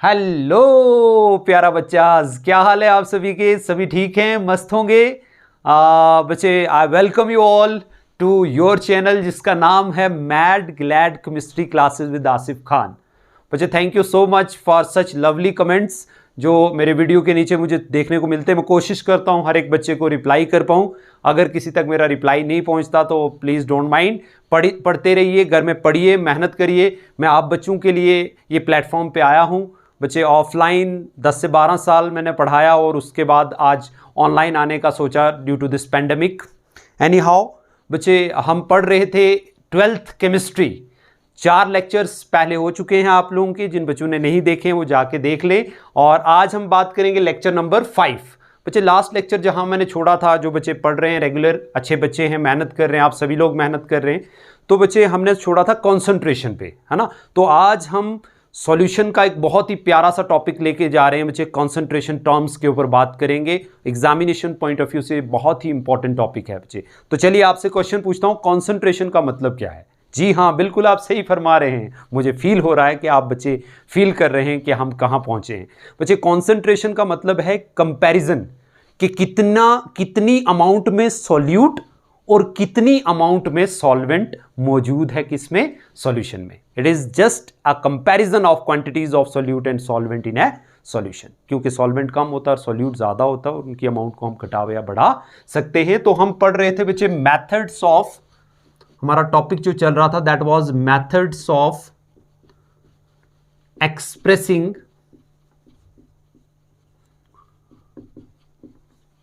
Hello प्यारा बच्चा, क्या हाल है आप सभी के? सभी ठीक हैं, मस्त होंगे? बच्चे, I welcome you all to your channel जिसका नाम है mad glad chemistry classes with Asif Khan. बच्चे, thank you so much for such lovely comments जो मेरे वीडियो के नीचे मुझे देखने को मिलते हैं। मैं कोशिश करता हूं हर एक बच्चे को रिप्लाई कर पाऊं। अगर किसी तक मेरा रिप्लाई नहीं पहुंचता तो प्लीज़ डोंट माइंड, पढ़ते रहिए, घर में पढ़िए, मेहनत करिए। मैं आप बच्चों के लिए ये प्लेटफॉर्म पे आया हूं। बच्चे, ऑफलाइन 10 से 12 साल मैंने पढ़ाया और उसके बाद आज ऑनलाइन आने का सोचा due to this pandemic. Anyhow बच्चे, हम पढ़ रहे थे 12th केमिस्ट्री। 4 लेक्चर्स पहले हो चुके हैं आप लोगों के। जिन बच्चों ने नहीं देखे वो जाके देख ले। और आज हम बात करेंगे लेक्चर नंबर 5। बच्चे, लास्ट लेक्चर जहां मैंने छोड़ा था, जो बच्चे पढ़ रहे हैं रेगुलर, अच्छे बच्चे हैं, मेहनत कर रहे हैं, आप सभी लोग मेहनत कर रहे हैं, तो बच्चे हमने छोड़ा था कॉन्सेंट्रेशन पे, है ना। तो आज हम सॉल्यूशन का एक बहुत ही प्यारा सा टॉपिक लेके जा रहे हैं बच्चे। कॉन्सेंट्रेशन टर्म्स के ऊपर बात करेंगे। एग्जामिनेशन पॉइंट ऑफ व्यू से बहुत ही इंपॉर्टेंट टॉपिक है बच्चे। तो चलिए आपसे क्वेश्चन पूछता हूं, कॉन्सेंट्रेशन का मतलब क्या है? जी हाँ, बिल्कुल आप सही फरमा रहे हैं। मुझे फील हो रहा है कि आप बच्चे फील कर रहे हैं कि हम कहाँ पहुंचे हैं। बच्चे, कॉन्सेंट्रेशन का मतलब है कंपैरिजन, कि कितनी अमाउंट में सॉल्यूट और कितनी अमाउंट में सॉल्वेंट मौजूद है किसमें? सॉल्यूशन में। It is just a comparison of quantities of solute and solvent in a solution. क्योंकि सॉल्वेंट कम होता है और सॉल्यूट ज्यादा होता है और उनकी अमाउंट को हम घटा या बढ़ा सकते हैं। तो हम पढ़ रहे थे बच्चे मेथड्स ऑफ, हमारा टॉपिक जो चल रहा था that was methods of expressing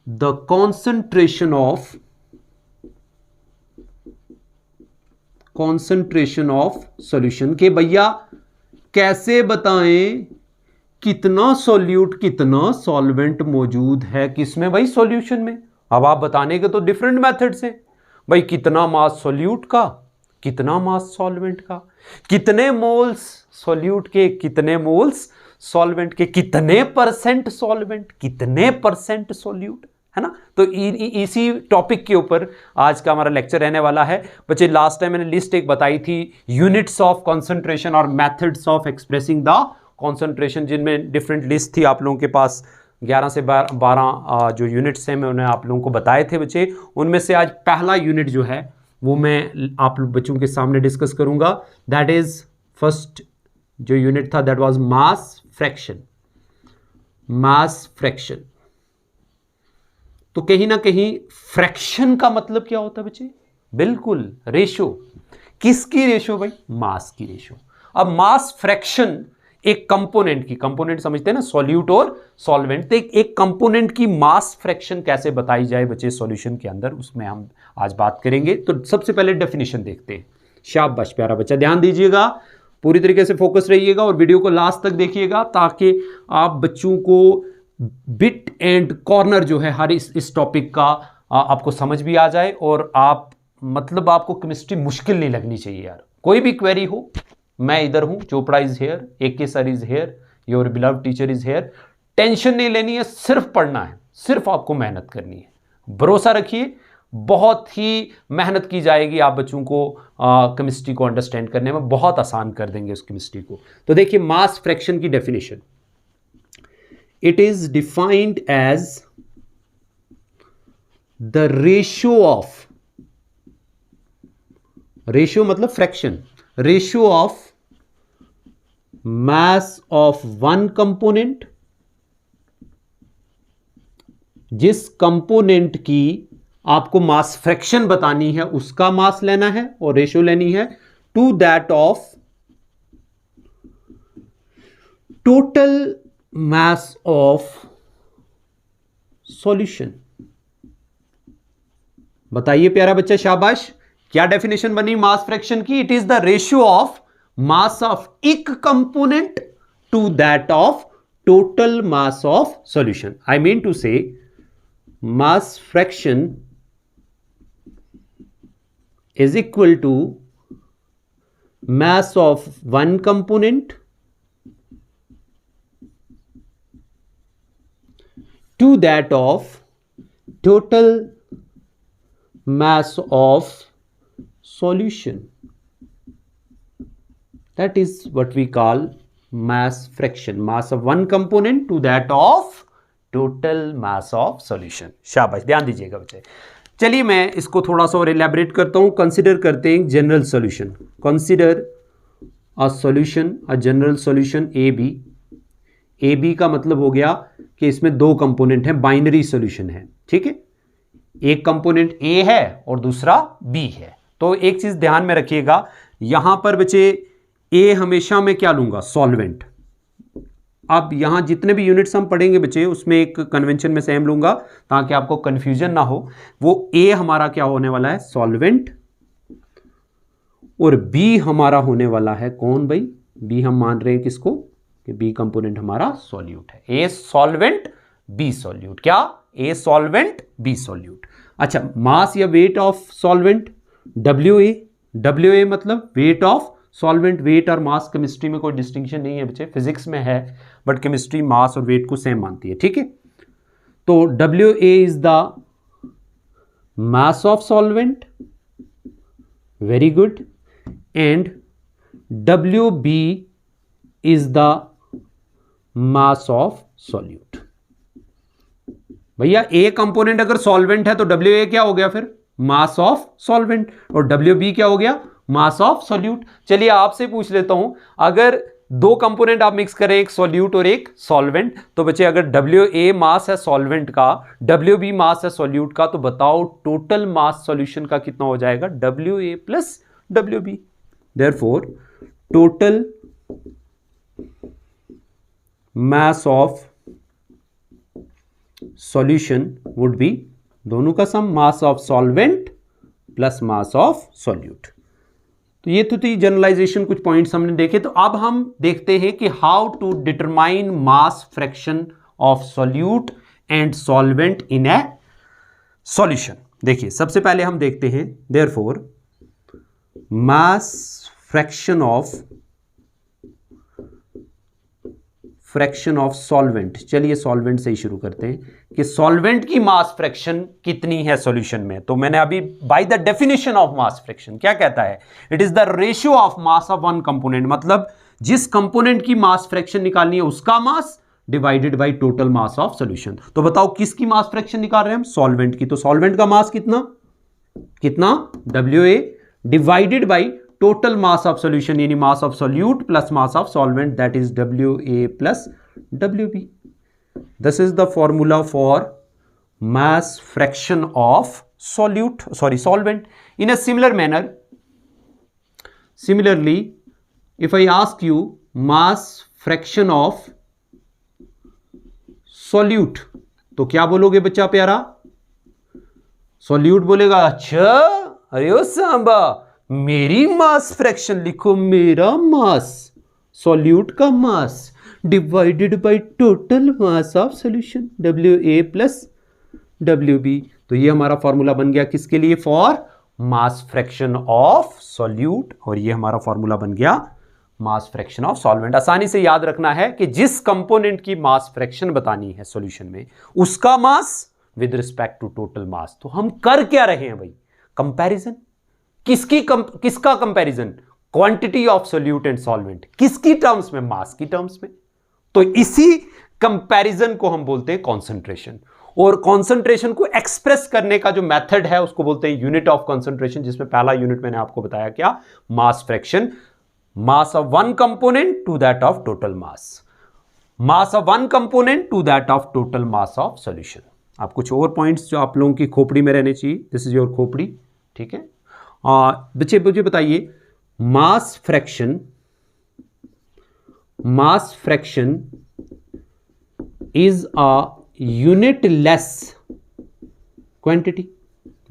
the concentration of solution. के भैया कैसे बताएं कितना सॉल्यूट कितना सॉल्वेंट मौजूद है किसमें भाई? सॉल्यूशन में। अब आप बताने के तो डिफरेंट मेथड्स हैं भाई। कितना मास सॉल्यूट का, कितना मास सॉल्वेंट का, कितने मोल्स सॉल्यूट के, कितने मोल्स सॉल्वेंट के, कितने परसेंट सॉल्वेंट, कितने परसेंट सॉल्यूट, है ना। तो इसी टॉपिक के ऊपर आज का हमारा लेक्चर रहने वाला है बच्चे। लास्ट टाइम मैंने लिस्ट एक बताई थी, यूनिट्स ऑफ कंसंट्रेशन और methods of expressing the concentration, जिनमें डिफरेंट लिस्ट थी आप लोगों के पास। 11 से 12 जो यूनिट्स हैं मैं उन्हें आप लोगों को बताए थे बच्चे। उनमें से आज पहला यूनिट जो है वो मैं आप बच्चों के सामने डिस्कस करूंगा। दैट इज फर्स्ट जो यूनिट था that was mass fraction. Mass fraction, तो कहीं ना कहीं फ्रैक्शन का मतलब क्या होता है बच्चे? बिल्कुल रेशो। किसकी रेशो भाई? मास की रेशो। अब मास फ्रैक्शन एक कंपोनेंट की, कंपोनेंट समझते हैं ना, सॉल्यूट और सॉल्वेंट, तो एक कंपोनेंट की मास फ्रैक्शन कैसे बताई जाए बच्चे सॉल्यूशन के अंदर, उसमें हम आज बात करेंगे। तो सबसे पहले डेफिनेशन देखते हैं। शाबाश प्यारा बच्चा, ध्यान दीजिएगा, पूरी तरीके से फोकस रहिएगा और वीडियो को लास्ट तक देखिएगा ताकि आप बच्चों को बिट एंड कॉर्नर जो है हर इस टॉपिक का आपको समझ भी आ जाए और आप मतलब आपको केमिस्ट्री मुश्किल नहीं लगनी चाहिए यार। कोई भी क्वेरी हो, मैं इधर हूं, Chopra is here, AK sir is here, your beloved teacher is here. Tension नहीं लेनी है, सिर्फ पढ़ना है, सिर्फ आपको मेहनत करनी है। भरोसा रखिए, बहुत ही मेहनत की जाएगी, आप बच्चों को केमिस्ट्री को अंडरस्टैंड करने में बहुत आसान कर देंगे उस केमिस्ट्री को। तो देखिए मास फ्रैक्शन की definition, it is defined as the ratio of, ratio मतलब fraction, ratio of mass of one component, जिस कंपोनेंट की आपको मास फ्रैक्शन बतानी है उसका मास लेना है और रेशियो लेनी है to that of total mass of solution। बताइए प्यारा बच्चा, शाबाश। क्या डेफिनेशन बनी मास फ्रैक्शन की? It is the ratio of mass of एक component to that of total mass of solution. I mean to say mass fraction is equal to mass of one component to that of total mass of solution. That is what we call mass fraction, mass of one component to that of total mass of solution। शाबाश, ध्यान दीजिएगा बच्चे। चलिए मैं इसको थोड़ा सा और एलैबोरेट करता हूं। कंसिडर करते हैं general solution. Consider a solution, a general solution A B. A B का मतलब हो गया कि इसमें दो कंपोनेंट हैं, बाइनरी सॉल्यूशन है, ठीक है। एक कंपोनेंट ए है और दूसरा बी है। तो एक चीज ध्यान में रखिएगा, यहां पर बच्चे ए हमेशा मैं क्या लूंगा, सॉल्वेंट। अब यहां जितने भी यूनिट्स हम पढ़ेंगे बच्चे, उसमें एक कन्वेंशन में सेम लूंगा ताकि आपको कंफ्यूजन ना हो। वो ए हमारा क्या होने वाला है, सॉल्वेंट, और बी हमारा होने वाला है कौन भाई, बी हम मान रहे हैं किसको, कि बी कंपोनेंट हमारा सॉल्यूट है। ए सॉल्वेंट बी सॉल्यूट, क्या, ए सॉल्वेंट बी सॉल्यूट। अच्छा, मास या weight of solvent W A. W A मतलब वेट ऑफ सॉल्वेंट। वेट और मास केमिस्ट्री में कोई डिस्टिंक्शन नहीं है बच्चे, फिजिक्स में है, बट केमिस्ट्री मास और वेट को सेम मानती है, ठीक है। तो W A is the mass of solvent, very good, and W B is the mass of solute. भैया ए कंपोनेंट अगर सॉल्वेंट है तो डब्ल्यू ए क्या हो गया फिर, मास ऑफ सॉल्वेंट, और डब्ल्यू बी क्या हो गया, मास ऑफ सॉल्यूट। चलिए आपसे पूछ लेता हूं, अगर दो कंपोनेंट आप मिक्स करें, एक सॉल्यूट और एक सॉल्वेंट, तो बच्चे अगर डब्ल्यू ए मास है सॉल्वेंट का, डब्ल्यू बी मास है सॉल्यूट का, तो बताओ टोटल मास सॉल्यूशन का कितना हो जाएगा, W A plus W B. Therefore total mass of solution would be दोनों का सम, mass of solvent plus mass of solute। तो ये तो थी जनरलाइजेशन, कुछ पॉइंट्स हमने देखे। तो अब हम देखते हैं कि how to determine mass fraction of solute and solvent in a solution. देखिए सबसे पहले हम देखते हैं, therefore mass fraction of solvent. चलिए सॉल्वेंट से ही शुरू करते हैं कि सॉल्वेंट की मास फ्रैक्शन कितनी है सॉल्यूशन में। तो मैंने अभी by the definition of mass fraction क्या कहता है, it is the ratio of mass of one component, मतलब जिस कंपोनेंट की मास फ्रैक्शन निकालनी है उसका मास divided by total mass of solution. तो बताओ किसकी मास फ्रैक्शन निकाल रहे हैं हम, सॉल्वेंट की। तो सॉल्वेंट का मास कितना W A divided by total mass of solution, यानी mass of solute plus mass of solvent, that is WA plus WB. This is the formula for mass fraction of solvent. In a similar manner, similarly, if I ask you mass fraction of solute, तो क्या बोलोगे बच्चा प्यारा, solute बोलेगा। अच्छा अरे ओ सांबा, मेरी mass fraction लिखो, मेरा मास, सॉल्यूट का mass divided by total mass of solution, W A plus W B. तो ये हमारा फॉर्मूला बन गया किसके लिए, for mass fraction of solute, और ये हमारा फॉर्मूला बन गया मास फ्रैक्शन ऑफ सॉल्वेंट। आसानी से याद रखना है कि जिस कंपोनेंट की मास फ्रैक्शन बतानी है सॉल्यूशन में, उसका mass with respect to total mass. तो हम कर क्या रहे हैं भाई, कंपैरिजन। किसका comparison, quantity of solute and solvent, किसकी टर्म्स में, मास की टर्म्स में। तो इसी कंपैरिजन को हम बोलते हैं कॉन्सेंट्रेशन, और कॉन्सेंट्रेशन को एक्सप्रेस करने का जो मेथड है उसको बोलते हैं यूनिट ऑफ कॉन्सेंट्रेशन, जिसमें पहला यूनिट मैंने आपको बताया क्या, mass fraction, mass of one component to that of total mass, mass of one component to that of total mass of solution. अब कुछ और पॉइंट्स जो आप लोगों की खोपड़ी में रहने चाहिए, दिस इज योर खोपड़ी, ठीक है। बच्चे मुझे बताइए, mass fraction is a unitless quantity,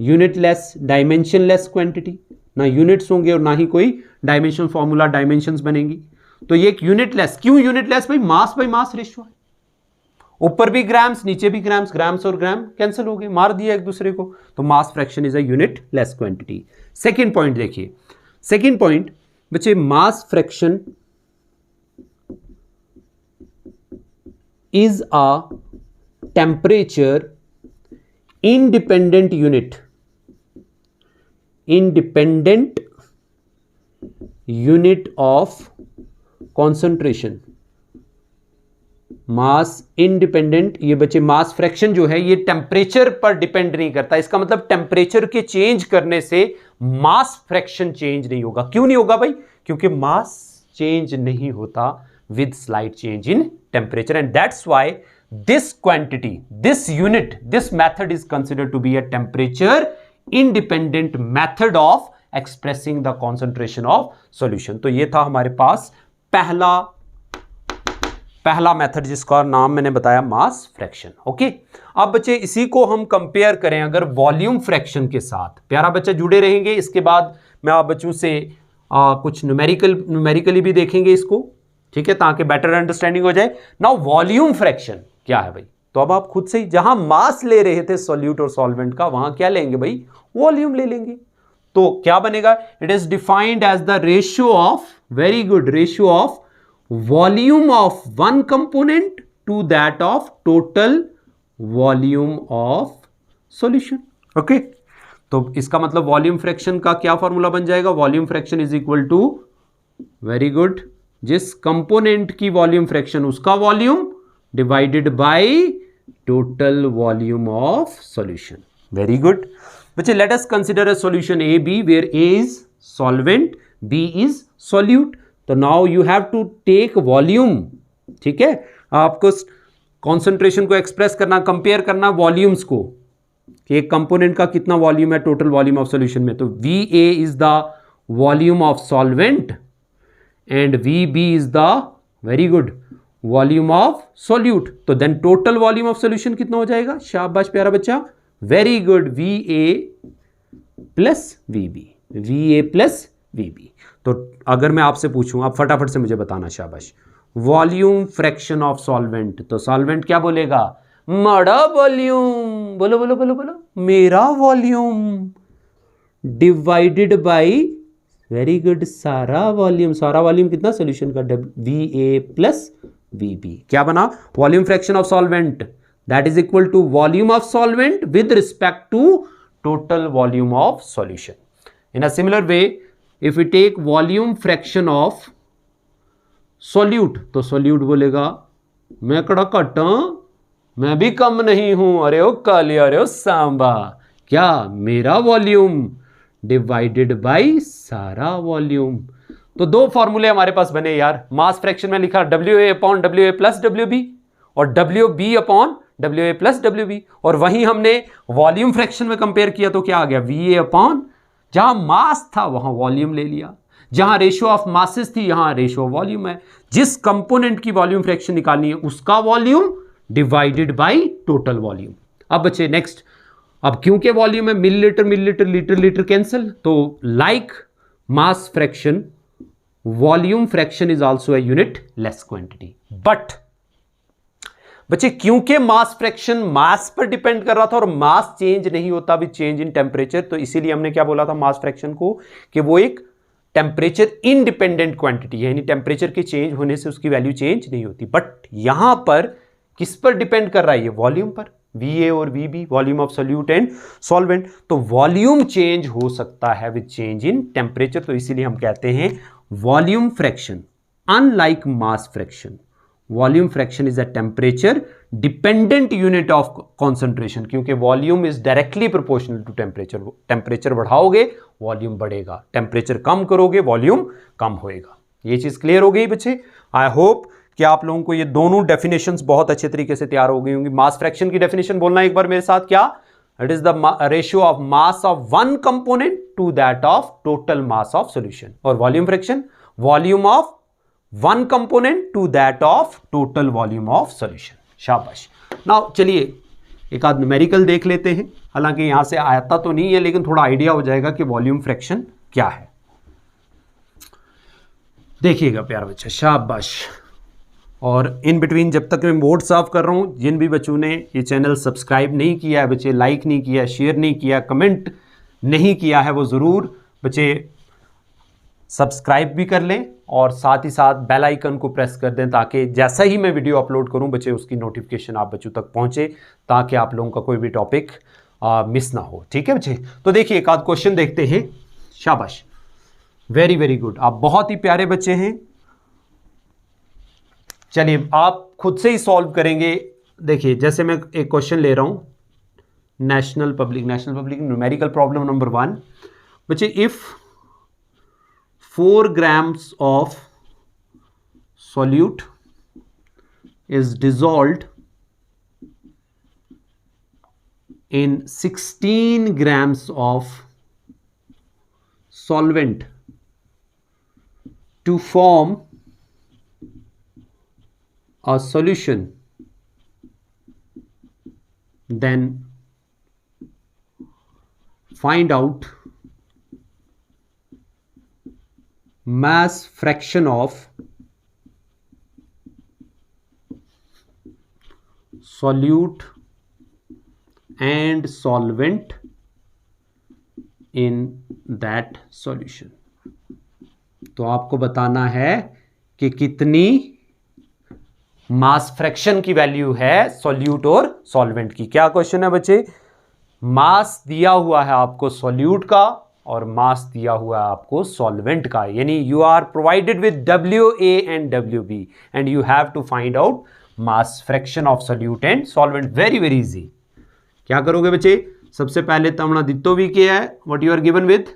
unitless dimensionless quantity, ना यूनिट्स होंगे और ना ही कोई डायमेंशन फॉर्मूला डायमेंशंस बनेंगी। तो ये एक यूनिटलेस, क्यों यूनिटलेस भाई, मास बाय मास रेशियो है, ऊपर भी ग्राम्स नीचे भी ग्राम्स, ग्राम्स और ग्राम कैंसिल हो गए, मार दिया एक दूसरे को, तो mass fraction is a unitless quantity. Second point देखिए, सेकेंड पॉइंट बच्चे, mass fraction is a temperature independent unit, independent unit of concentration, mass independent, ये बच्चे मास फ्रैक्शन जो है ये टेम्परेचर पर डिपेंड नहीं करता। इसका मतलब टेम्परेचर के चेंज करने से मास फ्रैक्शन चेंज नहीं होगा। क्यों नहीं होगा भाई? क्योंकि मास चेंज नहीं होता with slight change in temperature, and that's why this quantity, this unit, this method is considered to be a temperature independent method of expressing the concentration of solution। तो ये था हमारे पास पहला मेथड जिसका नाम मैंने बताया मास फ्रैक्शन। ओके, अब बच्चे इसी को हम कंपेयर करें अगर वॉल्यूम फ्रैक्शन के साथ। प्यारा बच्चा जुड़े रहेंगे, इसके बाद मैं आप बच्चों से कुछ न्यूमेरिकली भी देखेंगे इसको, ठीक है, ताकि बेटर अंडरस्टैंडिंग हो जाए। नाउ वॉल्यूम फ्रैक्शन क्या है भाई? तो अब आप खुद से ही, जहां मास ले रहे थे सॉल्यूट और सॉल्वेंट का, वहां क्या लेंगे भाई? वॉल्यूम ले लेंगे। तो क्या बनेगा? It is defined as the ratio of, very good, ratio of volume of one component to that of total volume of solution. Okay, तो इसका मतलब वॉल्यूम फ्रैक्शन का क्या फॉर्मूला बन जाएगा? Volume fraction is equal to, very good, जिस component की volume fraction उसका volume divided by total volume of solution. Very good बच्चे, let us consider a solution A B where A is solvent, B is solute. तो now you have to take volume, ठीक है, आपको concentration को express करना, compare करना volumes को कि एक कंपोनेंट का कितना वॉल्यूम है टोटल वॉल्यूम ऑफ सॉल्यूशन में। तो V A is the volume of solvent and V B is the, very good, volume of solute. तो then total volume of solution कितना हो जाएगा? शाबाश प्यारा बच्चा, very good, V A plus V B, V A plus V B. तो अगर मैं आपसे पूछूं, आप फटाफट से मुझे बताना, शाबाश, वॉल्यूम फ्रैक्शन ऑफ सॉल्वेंट, तो सॉल्वेंट क्या बोलेगा? मड़ा वॉल्यूम, बोलो बोलो बोलो बोलो, मेरा volume divided by, very good, सारा वॉल्यूम। सारा वॉल्यूम कितना सॉल्यूशन का? V A plus V B. क्या बना? Volume fraction of solvent that is equal to volume of solvent with respect to total volume of solution. In a similar way if we take volume fraction of solute, तो solute बोलेगा मैं कड़ा cut, मैं भी कम नहीं हूं, अरे ओ कालिया, अरे ओ सांबा, क्या? मेरा वॉल्यूम डिवाइडेड बाय सारा वॉल्यूम। तो दो फॉर्मूले हमारे पास बने यार। मास फ्रैक्शन में लिखा WA upon WA plus WB और WB upon WA plus WB, और वहीं हमने वॉल्यूम फ्रैक्शन में कंपेयर किया तो क्या आ गया? VA अपॉन, जहां मास था वहां वॉल्यूम ले लिया, जहां रेशियो ऑफ मासेस थी यहां रेशियो ऑफ वॉल्यूम है। जिस कंपोनेंट की वॉल्यूम फ्रैक्शन निकालनी है उसका volume divided by total volume. अब बच्चे नेक्स्ट, अब क्योंकि वॉल्यूम है, millilitre millilitre litre litre cancel, तो like mass fraction, volume fraction is also a unitless quantity. But बच्चे क्योंकि मास फ्रैक्शन मास पर डिपेंड कर रहा था और मास चेंज नहीं होता विद चेंज इन टेम्परेचर, तो इसीलिए हमने क्या बोला था मास फ्रैक्शन को कि वो एक टेम्परेचर इंडिपेंडेंट क्वांटिटी है, यानी टेम्परेचर के चेंज होने से उसकी वैल्यू चेंज नहीं होती। बट यहां पर किस पर डिपेंड कर रहा है? ये वॉल्यूम पर, VA और VB, volume of solute and solvent. तो वॉल्यूम चेंज हो सकता है विद चेंज इन टेम्परेचर, तो इसीलिए हम कहते हैं volume fraction unlike mass fraction, volume fraction is a temperature dependent unit of concentration, क्योंकि volume is directly proportional to temperature. Temperature बढ़ाओगे वॉल्यूम बढ़ेगा, टेम्परेचर कम करोगे वॉल्यूम कम होएगा। ये चीज क्लियर हो गई बच्चे? आई होप कि आप लोगों को ये दोनों डेफिनेशंस बहुत अच्छे तरीके से तैयार हो गई होंगी। मास फ्रैक्शन की डेफिनेशन बोलना एक बार मेरे साथ, क्या? It is the ratio of mass of one component to that of total mass of solution. और volume fraction, volume of one component to that of total volume of solution. शाबाश। Now चलिए एक आध न्यूमेरिकल देख लेते हैं, हालांकि यहां से आता तो नहीं है लेकिन थोड़ा आइडिया हो जाएगा कि वॉल्यूम फ्रैक्शन क्या है। देखिएगा प्यारा बच्चा, शाबाश। और इन बिटवीन जब तक मैं बोर्ड साफ कर रहा हूं, जिन भी बच्चों ने ये चैनल सब्सक्राइब नहीं किया है बच्चे, लाइक नहीं किया, शेयर नहीं किया, कमेंट नहीं किया है, वो ज़रूर बच्चे सब्सक्राइब भी कर लें और साथ ही साथ बेल आइकन को प्रेस कर दें, ताकि जैसा ही मैं वीडियो अपलोड करूं बच्चे उसकी नोटिफिकेशन आप बच्चों तक पहुंचे, ताकि आप लोगों का कोई भी टॉपिक मिस ना हो। ठीक है बच्चे? तो देखिए एक आध क्वेश्चन देखते हैं। शाबाश, वेरी वेरी गुड, आप बहुत ही प्यारे बच्चे हैं। चलिए आप खुद से ही सॉल्व करेंगे। देखिए जैसे मैं एक क्वेश्चन ले रहा हूं, national public numerical problem number 1। बच्चे if 4 grams of solute is dissolved in 16 grams of solvent to form a solution, then find out mass fraction of solute and solvent in that solution। तो आपको बताना है कि कितनी मास fraction की value है solute और सॉल्वेंट की। क्या क्वेश्चन है बच्चे? मास दिया हुआ है आपको सॉल्यूट का और मास दिया हुआ है आपको सॉल्वेंट का, यानी you are provided with WA and WB and you have to find out mass fraction of solute and solvent. Very very easy. क्या करोगे बच्चे? सबसे पहले तो हमने दित्तो भी किया है, what you are given with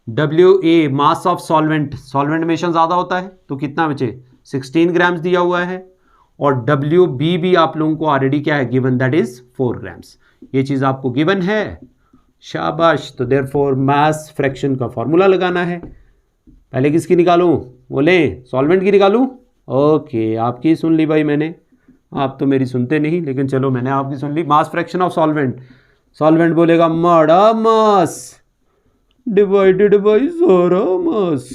WA mass of solvent, solvent हमेशा ज्यादा होता है तो कितना बच्चे 16 ग्राम्स दिया हुआ है, और WB भी आप लोगों को ऑलरेडी क्या है गिवन, दैट इज 4 ग्राम्स। ये चीज आपको गिवन है, शाबाश। तो देयरफॉर मास फ्रैक्शन का फॉर्मूला लगाना है। पहले किसकी निकालूं? बोले सॉल्वेंट की निकालूं। ओके आपकी सुन ली भाई मैंने, आप तो मेरी सुनते नहीं, लेकिन चलो मैंने आपकी सुन ली। Mass fraction of solvent, solvent बोलेगा माड़ा मास डिवाइडेड बाई सारा mass,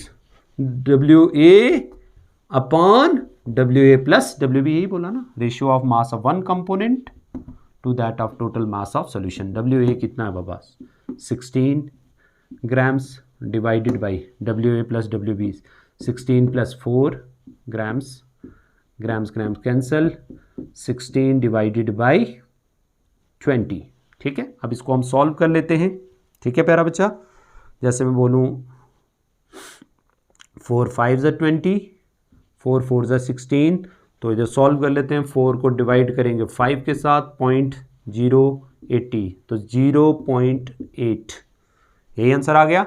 WA upon WA plus WB, यही बोला ना, ratio of mass of one component to that of total mass of solution. WA कितना है बाबा? 16 grams divided by WA plus WB, 16 plus 4 grams, grams grams cancel, 16 divided by 20। ठीक है, अब इसको हम सॉल्व कर लेते हैं। ठीक है प्यारा बच्चा, जैसे मैं बोलूँ 4 5 20, 4 4 16, तो इधर सॉल्व कर लेते हैं। 4 को डिवाइड करेंगे 5 के साथ, 0.080, तो 0.8, यही आंसर आ गया।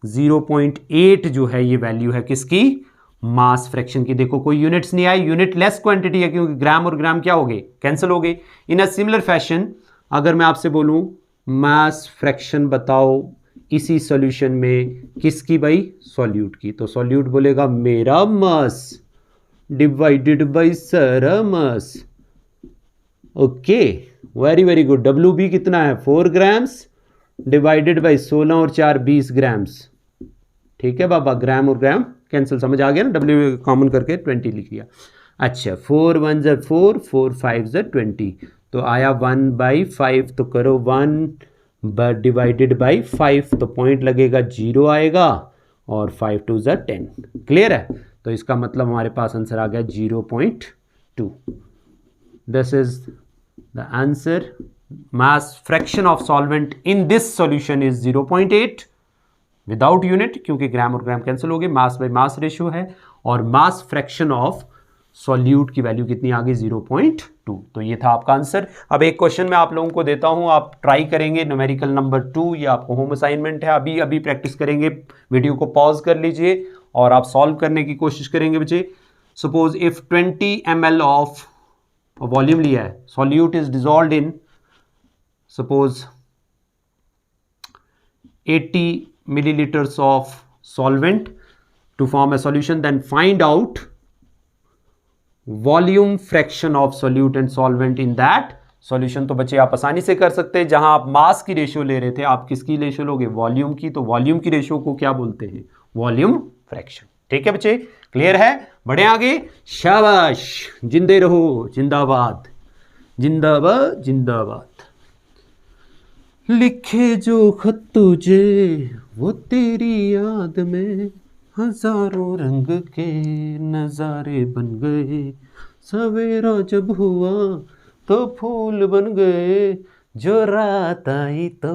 0.8 जो है ये वैल्यू है किसकी? मास फ्रैक्शन की। देखो कोई यूनिट्स नहीं आई, यूनिट लेस क्वांटिटी है क्योंकि ग्राम और ग्राम क्या हो गए? कैंसिल हो गए। इन अ सिमिलर फैशन अगर मैं आपसे बोलूं मास फ्रैक्शन बताओ इसी सॉल्यूशन में किसकी भाई? सॉल्यूट की। तो सॉल्यूट बोलेगा मेरा मास डिवाइडेड बाई सारा मास। Okay very very good. WB कितना है? 4 ग्राम्स डिवाइडेड बाई 16 और 4 20 ग्राम्स। ठीक है बाबा, ग्राम और ग्राम कैंसिल, समझ आ गया ना, W कॉमन करके 20 लिख लिया। अच्छा 4 1 4, 4 5 20, तो आया 1/5, तो करो 1 डिवाइडेड बाई 5, तो पॉइंट लगेगा 0 आएगा, और 5 2 10। क्लियर है? तो इसका मतलब हमारे पास आंसर आ गया 0.2। This is the answer. Mass fraction of solvent in this solution is 0.8 without unit, क्योंकि ग्राम और ग्राम कैंसिल हो गए, मास बाई मास रेशियो है, और मास फ्रैक्शन ऑफ सॉल्यूट की वैल्यू कितनी आ गई? 0.2। तो ये था आपका आंसर। अब एक क्वेश्चन मैं आप लोगों को देता हूं, आप ट्राई करेंगे, न्यूमेरिकल नंबर 2, ये आपको होम असाइनमेंट है, अभी अभी प्रैक्टिस करेंगे। वीडियो को पॉज कर लीजिए और आप सॉल्व करने की कोशिश करेंगे बच्चे। Suppose if 20 ml of volume लिया है, solute is dissolved in suppose 80 milliliters of solvent to form a solution, then find out volume fraction of solute and solvent in that solution। तो बच्चे आप आसानी से कर सकते हैं, जहां आप मास की रेशियो ले रहे थे, आप किसकी रेशियो लोगे? वॉल्यूम की। तो वॉल्यूम की रेशियो को क्या बोलते हैं? Volume fraction. ठीक है बच्चे, क्लियर है? बढ़े आगे, शाबाश, जिंदे रहो, जिंदाबाद जिंदाबाद जिंदाबाद। लिखे जो खत तुझे वो तेरी याद में हजारों रंग के नजारे बन गए, सवेरा जब हुआ तो फूल बन गए, जो रात आई तो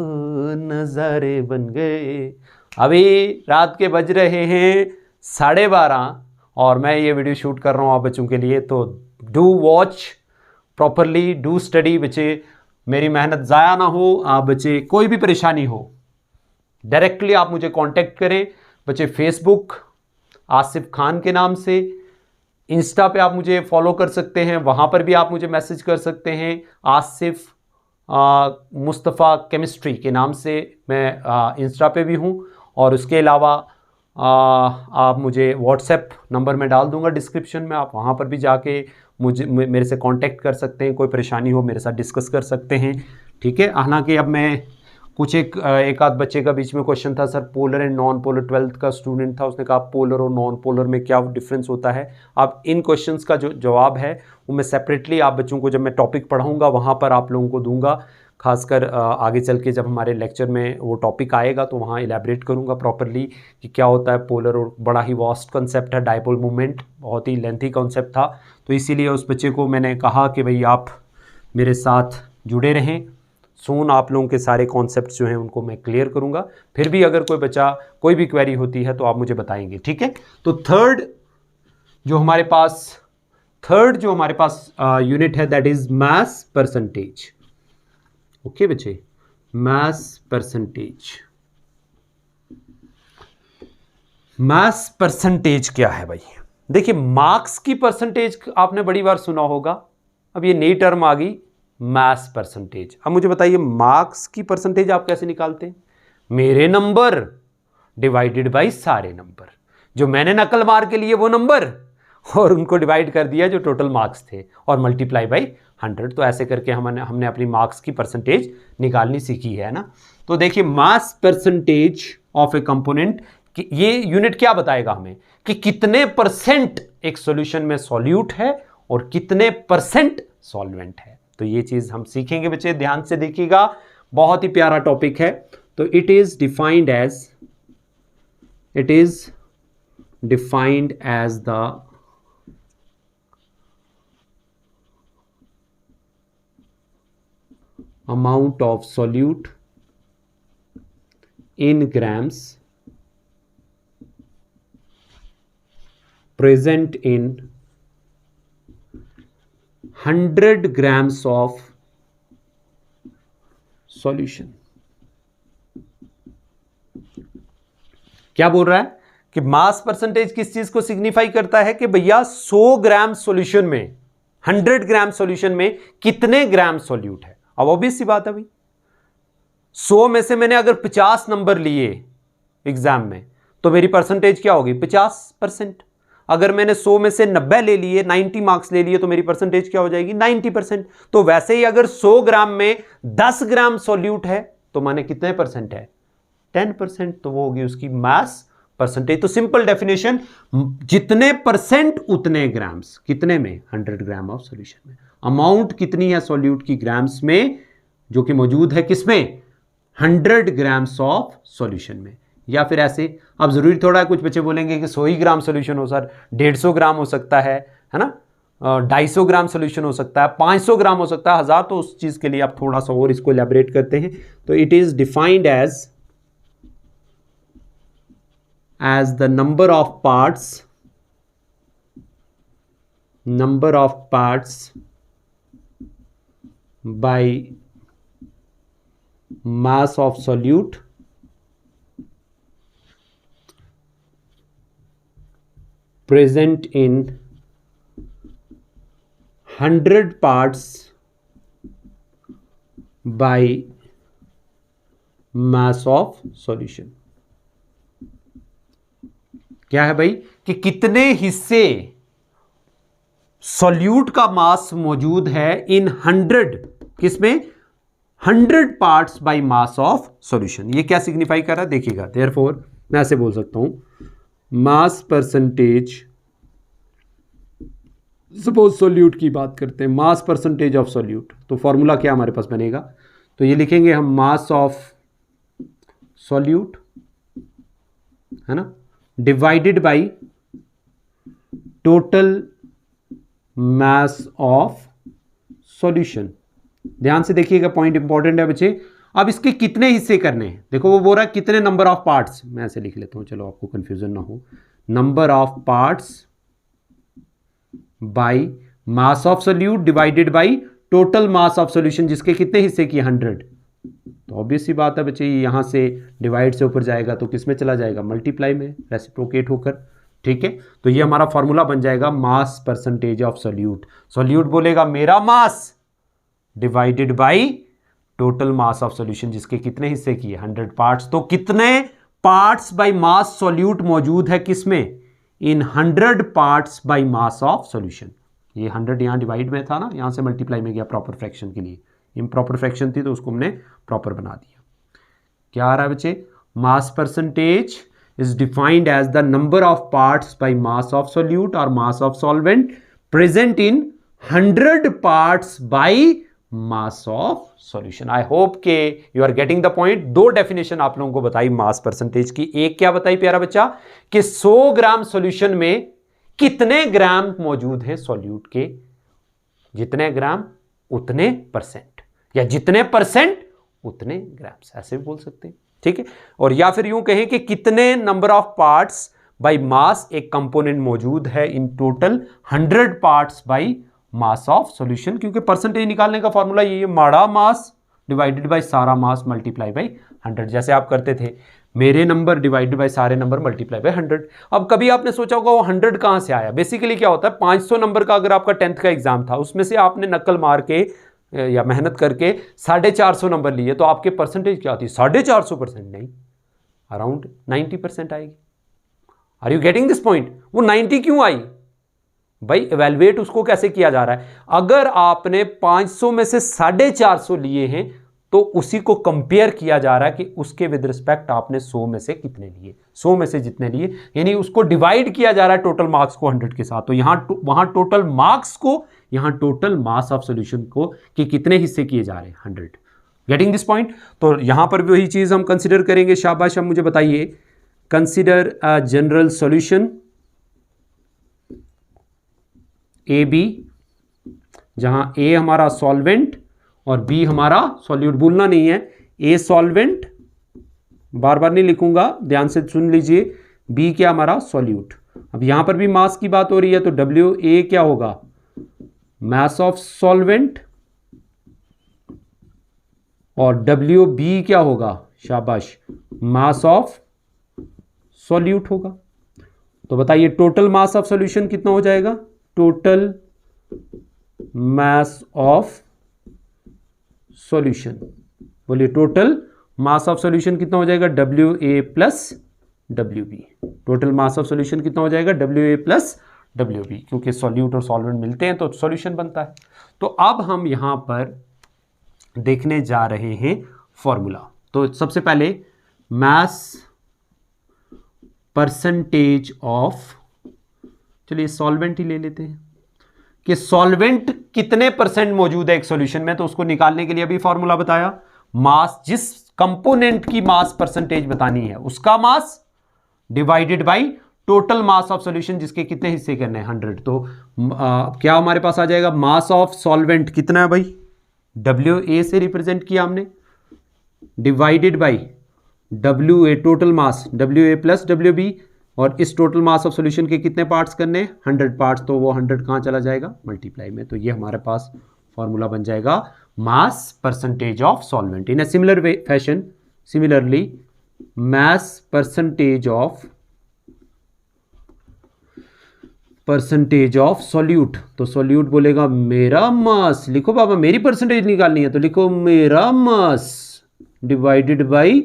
नजारे बन गए। अभी रात के बज रहे हैं 12:30 और मैं ये वीडियो शूट कर रहा हूँ आप बच्चों के लिए, तो do watch properly, do study बच्चे, मेरी मेहनत ज़ाया ना हो। आप बच्चे कोई भी परेशानी हो डायरेक्टली आप मुझे कांटेक्ट करें बच्चे, फेसबुक आसिफ खान के नाम से, इंस्टा पे आप मुझे फॉलो कर सकते हैं, वहाँ पर भी आप मुझे मैसेज कर सकते हैं आसिफ मुस्तफ़ा केमिस्ट्री के नाम से, मैं इंस्टा पे भी हूँ। और उसके अलावा आप मुझे व्हाट्सएप नंबर में डाल दूंगा डिस्क्रिप्शन में, आप वहाँ पर भी जाके मुझे मेरे से कांटेक्ट कर सकते हैं, कोई परेशानी हो मेरे साथ डिस्कस कर सकते हैं, ठीक है। हालांकि अब मैं कुछ एक आध बच्चे का बीच में क्वेश्चन था sir, polar and non polar, 12th का स्टूडेंट था, उसने कहा पोलर और नॉन पोलर में क्या डिफरेंस होता है। अब इन क्वेश्चंस का जो जवाब है वो मैं सेपरेटली आप बच्चों को जब मैं टॉपिक पढ़ाऊंगा वहाँ पर आप लोगों को दूंगा, खासकर आगे चल के जब हमारे लेक्चर में वो टॉपिक आएगा तो वहाँ इलेबरेट करूँगा प्रॉपरली कि क्या होता है पोलर। और बड़ा ही वास्ट कंसेप्ट है डायपोल मूवमेंट, बहुत ही लेंथी कंसेप्ट था, तो इसीलिए उस बच्चे को मैंने कहा कि भाई आप मेरे साथ जुड़े रहें, सून आप लोगों के सारे कॉन्सेप्ट जो हैं उनको मैं क्लियर करूंगा। फिर भी अगर कोई बच्चा कोई भी क्वेरी होती है तो आप मुझे बताएंगे, ठीक है। तो थर्ड जो हमारे पास यूनिट है that is mass percentage. Okay बच्चे, मास परसेंटेज। मास परसेंटेज क्या है भाई? देखिए, मार्क्स की परसेंटेज आपने बड़ी बार सुना होगा, अब ये नई टर्म आ गई मास परसेंटेज। अब मुझे बताइए मार्क्स की परसेंटेज आप कैसे निकालते हैं? मेरे नंबर डिवाइडेड बाय सारे नंबर, जो मैंने नकल मार के लिए वो नंबर, और उनको डिवाइड कर दिया जो टोटल मार्क्स थे, और मल्टीप्लाई बाय 100। तो ऐसे करके हमने अपनी मार्क्स की परसेंटेज निकालनी सीखी है ना। तो देखिए mass percentage of A component, ये यूनिट क्या बताएगा हमें कि कितने परसेंट एक सॉल्यूशन में सॉल्यूट है और कितने परसेंट सॉल्वेंट है। तो ये चीज हम सीखेंगे बच्चे, ध्यान से देखिएगा, बहुत ही प्यारा टॉपिक है। तो it is defined as the amount of solute in grams present in 100 grams of solution। क्या बोल रहा है कि मास परसेंटेज किस चीज को सिग्निफाई करता है कि भैया 100 ग्राम सॉल्यूशन में, 100 ग्राम सॉल्यूशन में कितने ग्राम सॉल्यूट है। अब ऑब्वियस सी बात है भाई, 100 में से मैंने अगर 50 नंबर लिए एग्जाम में तो मेरी परसेंटेज क्या होगी? 50%। अगर मैंने 100 में से 90 ले लिए, 90 मार्क्स ले लिए, तो मेरी परसेंटेज क्या हो जाएगी? 90%। तो वैसे ही अगर 100 ग्राम में 10 ग्राम सॉल्यूट है तो माने कितने परसेंट है? 10%। तो वो होगी उसकी मास परसेंटेज। तो सिंपल डेफिनेशन, जितने परसेंट उतने ग्राम्स, कितने में? 100 ग्राम ऑफ सॉल्यूशन में। अमाउंट कितनी है सॉल्यूट की ग्राम्स में, जो कि मौजूद है किसमें? 100 ग्राम्स ऑफ सॉल्यूशन में। या फिर ऐसे, अब जरूरी थोड़ा है, कुछ बच्चे बोलेंगे कि 100 ही ग्राम सॉल्यूशन हो सर, 150 ग्राम हो सकता है ना, 250 ग्राम सॉल्यूशन हो सकता है, 500 ग्राम हो सकता है, 1000। तो उस चीज के लिए आप थोड़ा सा और इसको इलैबोरेट करते हैं। तो it is defined as the number of parts by mass of solute present in 100 parts by mass of solution। क्या है भाई कि कितने हिस्से सॉल्यूट का मास मौजूद है इन 100, किसमें? 100 parts by mass of solution. ये क्या सिग्निफाई कर रहा है देखिएगा। देयरफॉर मैं ऐसे बोल सकता हूं, मास परसेंटेज, सपोज सॉल्यूट की बात करते हैं, मास परसेंटेज ऑफ सॉल्यूट, तो फॉर्मूला क्या हमारे पास बनेगा? तो ये लिखेंगे हम मास ऑफ सॉल्यूट, है ना, divided by total mass of solution. ध्यान से देखिएगा, पॉइंट इंपॉर्टेंट है बच्चे। अब इसके कितने हिस्से करने हैं? देखो वो बोल रहा है कितने नंबर ऑफ पार्ट्स, मैं ऐसे लिख लेता हूं, चलो आपको कंफ्यूजन ना हो। Number of parts by mass of solute divided by total mass of solution जिसके कितने हिस्से की 100। तो ऑब्वियस सी बात है बच्चे, यहां से डिवाइड से ऊपर जाएगा तो किस में चला जाएगा, मल्टीप्लाई में, रेसिप्रोकेट होकर। ठीक है, तो ये हमारा फॉर्मूला बन जाएगा mass percentage of solute. Solute बोलेगा मेरा मास divided by total mass of solution जिसके कितने हिस्से की है, 100 पार्ट्स। तो कितने पार्ट्स बाय मास सॉल्यूट मौजूद है किसमें, इन 100 parts by mass of solution. ये 100 यहां डिवाइड में था ना, यहां से मल्टीप्लाई में गया प्रॉपर फ्रैक्शन के लिए, इम्प्रॉपर फ्रैक्शन थी तो उसको हमने प्रॉपर बना दिया। क्या आ रहा है बच्चे, mass percentage is defined as the number of parts by mass of solute और mass of solvent present in 100 parts by mass of solution. I hope के you are getting the point. दो definition आप लोगों को बताई mass percentage की। एक क्या बताई प्यारा बच्चा, कि 100 ग्राम सॉल्यूशन में कितने ग्राम मौजूद हैं सॉल्यूट के, जितने ग्राम उतने परसेंट, या जितने परसेंट उतने ग्राम्स, ऐसे भी बोल सकते हैं। ठीक है, और या फिर यूं कहें कि कितने नंबर ऑफ पार्ट्स बाय मास एक कंपोनेंट मौजूद है in total 100 parts by mass of solution, क्योंकि परसेंटेज निकालने का फॉर्मूला ये है, माड़ा मास डिवाइडेड बाय सारा मास मल्टीप्लाई बाय 100। जैसे आप करते थे मेरे नंबर डिवाइडेड बाय सारे नंबर मल्टीप्लाई बाय 100। अब कभी आपने सोचा होगा वो 100 कहां से आया। बेसिकली क्या होता है, 500 नंबर का अगर आपका 10th का एग्जाम था, उसमें से आपने नकल मार के या मेहनत करके 450 नंबर लिए, तो आपके परसेंटेज क्या होती, 450% नहीं, अराउंड 90% आएगी। Are you getting this point. वो 90 क्यों आई भाई, इवेलुएट उसको कैसे किया जा रहा है। अगर आपने 500 में से 450 लिए हैं तो उसी को कंपेयर किया जा रहा है कि उसके विद रिस्पेक्ट आपने 100 में से कितने लिए, 100 में से जितने लिए, यानी उसको डिवाइड किया जा रहा है टोटल मार्क्स को 100 के साथ। तो वहां टोटल मार्क्स को, यहां टोटल मास ऑफ सॉल्यूशन को कि कितने हिस्से किए जा रहे हैं, 100। Getting this point. तो यहां पर भी वही चीज हम कंसिडर करेंगे। शाबाश, अब मुझे बताइए, consider a general solution A B, जहां ए हमारा सॉल्वेंट और बी हमारा सॉल्यूट। भूलना नहीं है, ए सॉल्वेंट, बार बार नहीं लिखूंगा, ध्यान से सुन लीजिए, बी क्या हमारा सॉल्यूट। अब यहां पर भी मास की बात हो रही है तो डब्ल्यू ए क्या होगा, मास ऑफ सॉल्वेंट, और डब्ल्यू बी क्या होगा, शाबाश, मास ऑफ सॉल्यूट होगा। तो बताइए टोटल मास ऑफ सॉल्यूशन कितना हो जाएगा, टोटल मास ऑफ सॉल्यूशन, बोलिए टोटल मास ऑफ सॉल्यूशन कितना हो जाएगा, W A plus W B. Total mass of solution कितना हो जाएगा, W A plus W B, क्योंकि सॉल्यूट और सॉल्वेंट मिलते हैं तो सॉल्यूशन बनता है। तो अब हम यहां पर देखने जा रहे हैं फॉर्मूला। तो सबसे पहले मास परसेंटेज ऑफ, चलिए सॉल्वेंट ही ले लेते हैं, कि सॉल्वेंट कितने परसेंट मौजूद है एक सॉल्यूशन में। तो उसको निकालने के लिए अभी फॉर्मूला बताया, मास, जिस कंपोनेंट की मास परसेंटेज बतानी है उसका मास divided by total mass of solution जिसके कितने हिस्से करने हैं, 100। तो क्या हमारे पास आ जाएगा, मास ऑफ सॉल्वेंट कितना है भाई, डब्ल्यू ए से रिप्रेजेंट किया हमने, divided by W A total mass, W A plus W B, और इस टोटल मास ऑफ सॉल्यूशन के कितने पार्ट्स करने, 100 पार्ट्स। तो वो 100 कहाँ चला जाएगा, मल्टीप्लाई में। तो ये हमारे पास फॉर्मूला बन जाएगा mass percentage of solvent. In a similar way fashion, similarly mass percentage of solute. तो सॉल्यूट बोलेगा मेरा मास, लिखो बाबा मेरी परसेंटेज निकालनी है तो लिखो मेरा मास डिवाइडेड बाय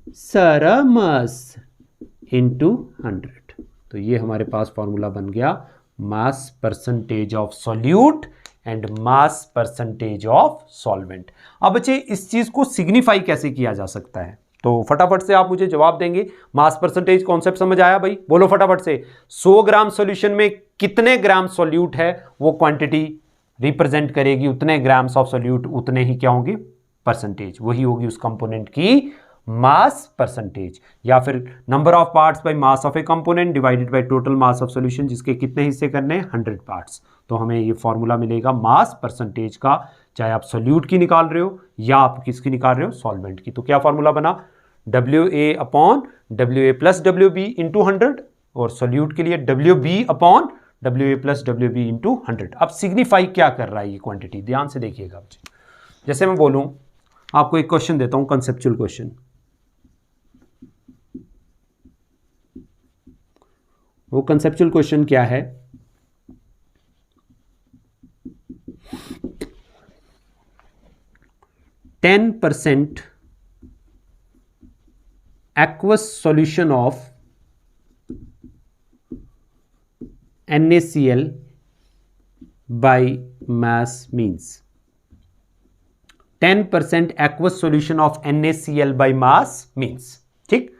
सारा मास इनटू 100। तो ये हमारे पास फॉर्मूला बन गया mass percentage of solute and mass percentage of solvent. अब बच्चे इस चीज को सिग्निफाई कैसे किया जा सकता है, तो फटाफट से आप मुझे जवाब देंगे। मास परसेंटेज कॉन्सेप्ट समझ आया भाई, बोलो फटाफट से। 100 ग्राम सॉल्यूशन में कितने ग्राम सॉल्यूट है वो क्वांटिटी रिप्रेजेंट करेगी, उतने ग्राम्स ऑफ सॉल्यूट उतने ही क्या होंगे, परसेंटेज, वही होगी उस कंपोनेंट की मास परसेंटेज। या फिर number of parts by mass of A component divided by total mass of solution जिसके कितने हिस्से करने हैं, 100 पार्ट्स। तो हमें ये फॉर्मूला मिलेगा मास परसेंटेज का, चाहे आप सॉल्यूट की निकाल रहे हो या आप किसकी निकाल रहे हो, सॉल्वेंट की। तो क्या फॉर्मूला बना, W A upon W A plus W B into 100, और सॉल्यूट के लिए W B upon WA plus WB into 100। अब सिग्निफाई क्या कर रहा है ये क्वांटिटी, ध्यान से देखिएगा। जैसे मैं बोलूं, आपको एक क्वेश्चन देता हूं, कंसेप्चुअल क्वेश्चन। वो कंसेप्चुअल क्वेश्चन क्या है? %, aqueous solution of NaCl by mass means 10% aqueous solution of NaCl by mass means। ठीक,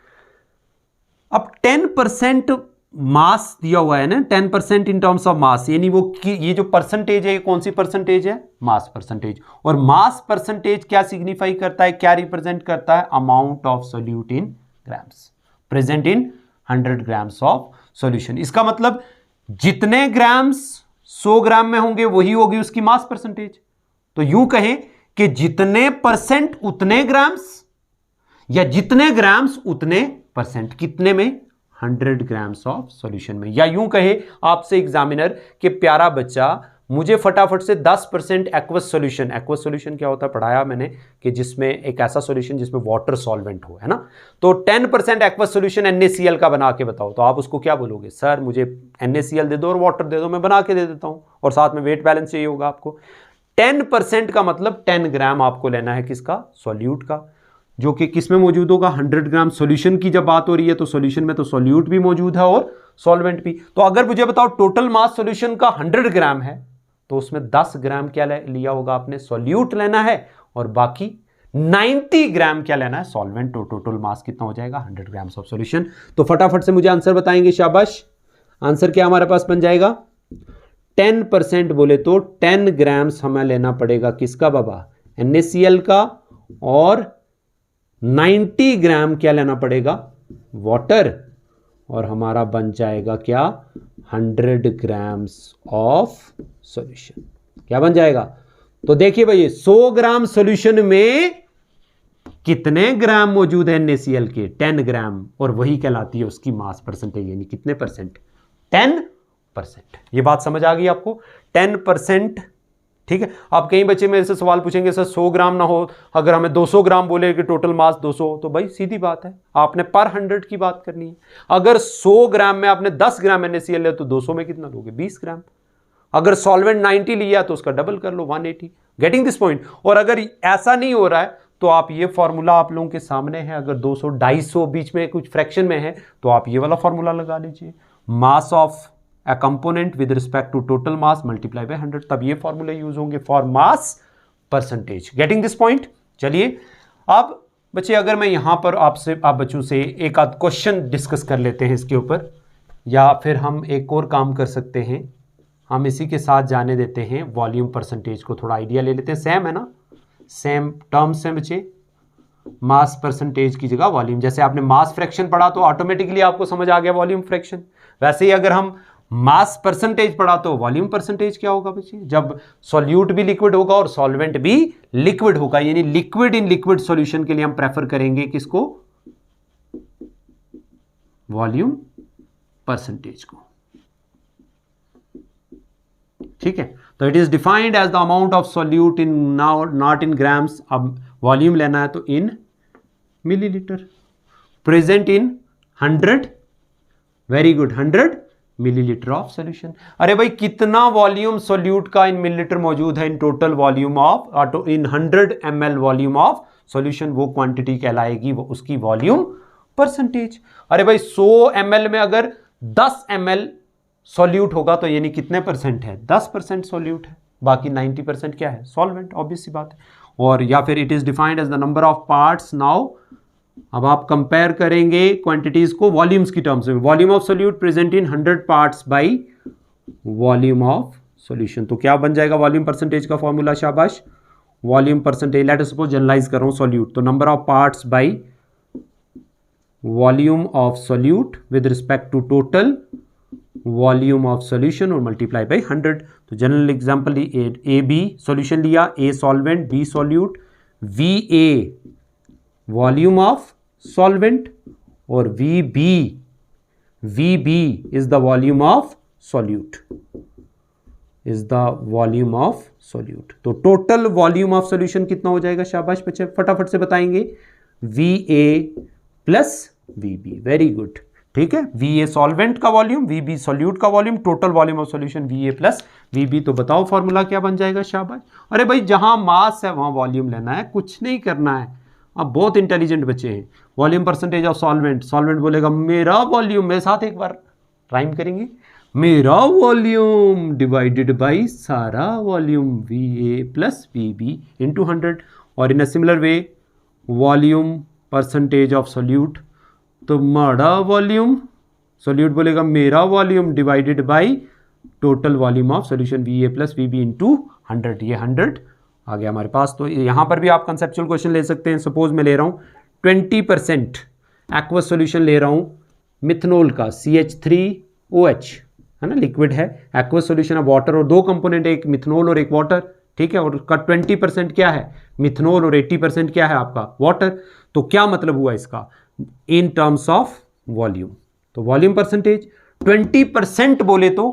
अब 10% मास दिया हुआ है ना, 10% इन टर्म्स ऑफ मास, यानी वो ये जो परसेंटेज है, ये कौन सी परसेंटेज है? Mass percentage. और मास परसेंटेज क्या सिग्निफाई करता है, क्या रिप्रेजेंट करता है? Amount of solute in grams present in 100 grams of solution. इसका मतलब जितने ग्राम्स 100 ग्राम में होंगे वही होगी उसकी मास परसेंटेज। तो यूं कहें कि जितने परसेंट उतने ग्राम्स, या जितने ग्राम्स उतने परसेंट, कितने में? 100 ग्राम्स ऑफ सॉल्यूशन में। या यूं कहे आपसे एग्जामिनर कि प्यारा बच्चा, मुझे फटाफट से 10% एक्वस सॉल्यूशन, एक्वस सॉल्यूशन क्या होता है पढ़ाया मैंने, कि जिसमें एक ऐसा सॉल्यूशन जिसमें वाटर सॉल्वेंट हो, है ना। तो 10% एक्वस सॉल्यूशन NaCl का बना के बताओ, तो आप उसको क्या बोलोगे? सर मुझे NaCl दे दो और वाटर दे दो, मैं बना के दे देता हूं, और साथ में वेट बैलेंस चाहिए होगा आपको। 10% का मतलब 10 ग्राम आपको लेना है, किसका? सॉल्यूट का, जो कि किस में मौजूद होगा? 100 ग्राम। सॉल्यूशन की जब बात हो रही है तो सॉल्यूशन में तो सॉल्यूट भी मौजूद है और सॉल्वेंट भी। तो अगर मुझे बताओ टोटल मास सॉल्यूशन का 100 ग्राम है, तो उसमें 10 ग्राम क्या लिया होगा आपने? सॉल्यूट लेना है, और बाकी 90 ग्राम क्या लेना है? सॉल्वेंट। तो टोटल मास कितना हो जाएगा? 100 ग्राम्स ऑफ सॉल्यूशन। तो फटाफट से मुझे आंसर बताएंगे, शाबाश। आंसर क्या हमारे पास बन जाएगा? 10% बोले तो 10 ग्राम्स हमें लेना पड़ेगा, किसका बाबा? NaCl का, और 90 ग्राम क्या लेना पड़ेगा? वाटर, और हमारा बन जाएगा क्या? 100 ग्राम्स ऑफ सॉल्यूशन। क्या बन जाएगा? तो देखिए भाई, 100 ग्राम सॉल्यूशन में कितने ग्राम मौजूद है NaCl के? 10 ग्राम, और वही कहलाती है उसकी मास परसेंटेज, यानी कितने परसेंट? 10%। ये बात समझ आ गई आपको? 10%। ठीक है। अब कई बच्चे मेरे से सवाल पूछेंगे, सर 100 ग्राम ना हो, अगर हमें 200 ग्राम बोले कि टोटल मास 200, तो भाई सीधी बात है, आपने पर 100 की बात करनी है। अगर 100 ग्राम में आपने 10 ग्राम NaCl लिया तो 200 में कितना लोगे? 20 ग्राम। अगर सॉल्वेंट 90 लिया तो उसका डबल कर लो, 180। Getting this point? और अगर ऐसा नहीं हो रहा है तो आप ये फॉर्मूला आप लोगों के सामने है, अगर 200 250 बीच में कुछ फ्रैक्शन में है तो आप ये वाला फॉर्मूला लगा लीजिए, mass of a component with respect to total mass multiply by 100, तब ये फॉर्मूले यूज होंगे for mass percentage. Getting this point? चलिए अब बच्चे, अगर मैं यहां पर आपसे, आप बच्चों से एक आध क्वेश्चन डिस्कस कर लेते हैं इसके ऊपर, या फिर हम एक और काम कर सकते हैं, हम इसी के साथ जाने देते हैं वॉल्यूम परसेंटेज को, थोड़ा आइडिया ले लेते हैं। सेम है ना, सेम टर्म्स हैं बच्चे, मास परसेंटेज की जगह वॉल्यूम। जैसे आपने मास फ्रैक्शन पढ़ा तो ऑटोमेटिकली आपको समझ आ गया वॉल्यूम फ्रैक्शन, वैसे ही अगर हम मास परसेंटेज पढ़ा तो वॉल्यूम परसेंटेज क्या होगा बच्चे? जब सॉल्यूट भी लिक्विड होगा और सॉल्वेंट भी लिक्विड होगा, यानी लिक्विड इन लिक्विड सॉल्यूशन के लिए हम प्रेफर करेंगे किसको? वॉल्यूम परसेंटेज को। ठीक है। तो it is defined as the amount of solute in, not in grams. अब वॉल्यूम लेना है तो in millilitre, present in 100, very good, 100 millilitre of solution. अरे भाई, कितना वॉल्यूम सॉल्यूट का इन मिलीलीटर मौजूद है in total volume of, in 100 ml volume of solution, वो क्वांटिटी कहलाएगी वो उसकी वॉल्यूम परसेंटेज। अरे भाई, 100 ml में अगर 10 ml सॉल्यूट होगा तो यानी कितने परसेंट है? 10% सॉल्यूट है, बाकी 90% क्या है? सॉल्वेंट, ऑब्वियस सी बात है। और या फिर it is defined as the number of parts. Now अब आप कंपेयर करेंगे क्वांटिटीज को वॉल्यूम्स की टर्म्स में। Volume of solute present in 100 parts by volume of solution, तो क्या बन जाएगा वॉल्यूम परसेंटेज का फॉर्मूला? शाबाश, volume percentage, let us suppose generalise कर रहा हूं सॉल्यूट, तो number of parts by volume of solute with respect to total volume of solution और मल्टीप्लाई बाई 100। तो general example A B solution लिया, A solvent B solute, V A volume of solvent और we B is the volume of solute, is the volume of solute. तो total volume of solution कितना हो जाएगा? शाबाश बच्चे फटाफट से बताएंगे, VA plus VB। Very good, ठीक है। VA सॉल्वेंट का वॉल्यूम, VB सॉल्यूट का volume, total volume of solution VA plus VB। तो बताओ फॉर्मूला क्या बन जाएगा? शाबाश। अरे भाई जहां मास है वहां वॉल्यूम लेना है, कुछ नहीं करना है। अब बहुत इंटेलिजेंट बच्चे हैं। Volume percentage of solvent, solvent बोलेगा मेरा वॉल्यूम, मेरे साथ एक बार राइम करेंगे, मेरा वॉल्यूम डिवाइडेड बाई सारा volume VA plus VB into 100। और in a similar way volume percentage of solute, तो माड़ा वॉल्यूम, सोल्यूट बोलेगा मेरा volume divided by total volume of solution VA plus VB into 100। ये 100 आ गया हमारे पास। तो यहाँ पर भी आप कंसेप्चुअल क्वेश्चन ले सकते हैं। सपोज मैं ले रहा हूँ 20% एक्वस सोल्यूशन ले रहा हूँ मिथनॉल का, CH3OH है ना, लिक्विड है, एक्वस सोल्यूशन है वाटर, और दो कंपोनेंट, एक मिथनॉल और एक वाटर, ठीक है। और उसका 20% क्या है? मिथनॉल, और 80% क्या है आपका? वाटर। तो क्या मतलब हुआ इसका इन टर्म्स ऑफ वॉल्यूम? तो वॉल्यूम परसेंटेज 20% बोले तो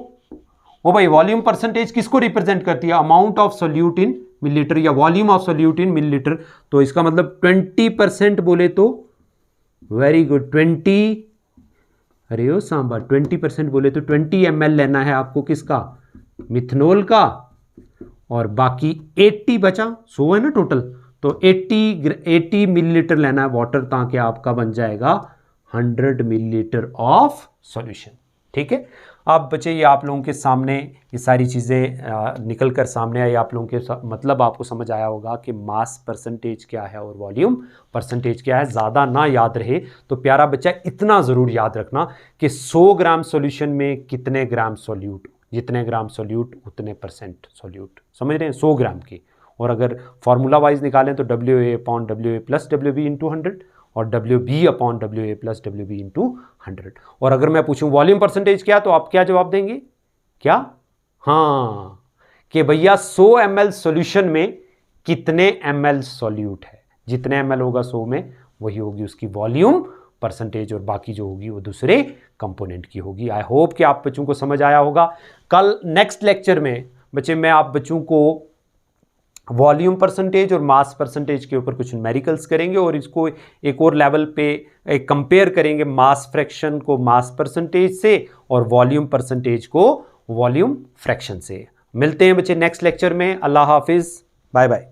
ओ भाई वॉल्यूम परसेंटेज किसको रिप्रेजेंट करती है? Amount of solute in millilitre या volume of solute in millilitre. तो इसका मतलब 20% बोले तो, वेरी गुड, 20, अरे ओ सांबा, 20% बोले तो 20 ml लेना है आपको, किसका? मिथनॉल का, और बाकी 80 बचा, 100 है ना टोटल, तो 80 मिलीलीटर लेना है वाटर, ताकि आपका बन जाएगा 100 मिलीलीटर ऑफ सॉल्यूशन, ठीक है। अब बच्चे ये आप लोगों के सामने ये सारी चीज़ें निकल कर सामने आई, आप लोगों के मतलब आपको समझ आया होगा कि मास परसेंटेज क्या है और वॉल्यूम परसेंटेज क्या है। ज़्यादा ना याद रहे तो प्यारा बच्चा इतना ज़रूर याद रखना कि 100 ग्राम सॉल्यूशन में कितने ग्राम सॉल्यूट, जितने ग्राम सॉल्यूट उतने परसेंट सॉल्यूट, समझ रहे हैं, 100 ग्राम की। और अगर फार्मूला वाइज निकालें तो WA/WA प्लस WB इंटू 100 और WB/WA प्लस WB इंटू 100। और अगर मैं पूछूं वॉल्यूम परसेंटेज क्या, तो आप क्या जवाब देंगे? क्या? हाँ, कि भैया 100 ml सॉल्यूशन में कितने ml सॉल्यूट है, जितने ml होगा 100 में वही होगी उसकी वॉल्यूम परसेंटेज, और बाकी जो होगी वो दूसरे कंपोनेंट की होगी। आई होप कि आप बच्चों को समझ आया होगा। कल नेक्स्ट लेक्चर में बच्चे मैं आप बच्चों को वॉल्यूम परसेंटेज और मास परसेंटेज के ऊपर कुछ न्यूमेरिकल्स करेंगे, और इसको एक और लेवल पे कंपेयर करेंगे, मास फ्रैक्शन को मास परसेंटेज से और वॉल्यूम परसेंटेज को वॉल्यूम फ्रैक्शन से। मिलते हैं बच्चे नेक्स्ट लेक्चर में। अल्लाह हाफिज़, बाय बाय।